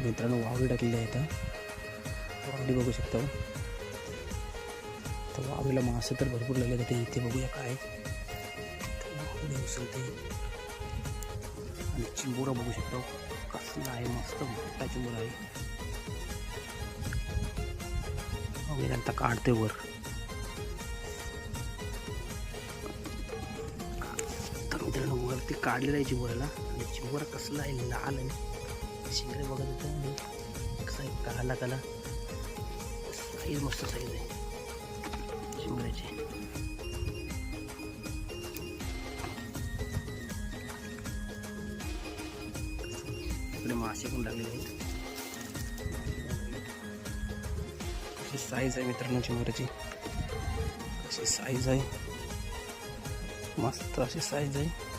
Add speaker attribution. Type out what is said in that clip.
Speaker 1: मित्रांनो वावडी टाकलेली आहे इथं. वावडी बघू शकता. तर वावडीला मासे तर भरपूर लागले ते. इथे बघूया काय वावडी उचलते. आणि चिंबोरा बघू शकता कसला आहे, मस्त मोठा चिंबोरा आहे. वगैरे आता काढते वर. तर मित्रांनो वरती काढलेला आहे चिंबोऱ्याला. आणि चिंबोरा कसला आहे, लाल आहे. शिंगरे बघत होतं कसं आहे, काला काला साईज, मस्त साईज आहे शिंगऱ्याची. इकडे मासे पण लागलेले आहेत. अशी साईज आहे मित्रांनो चिंबोऱ्याची. अशी साईज आहे, मस्त अशी साईज आहे.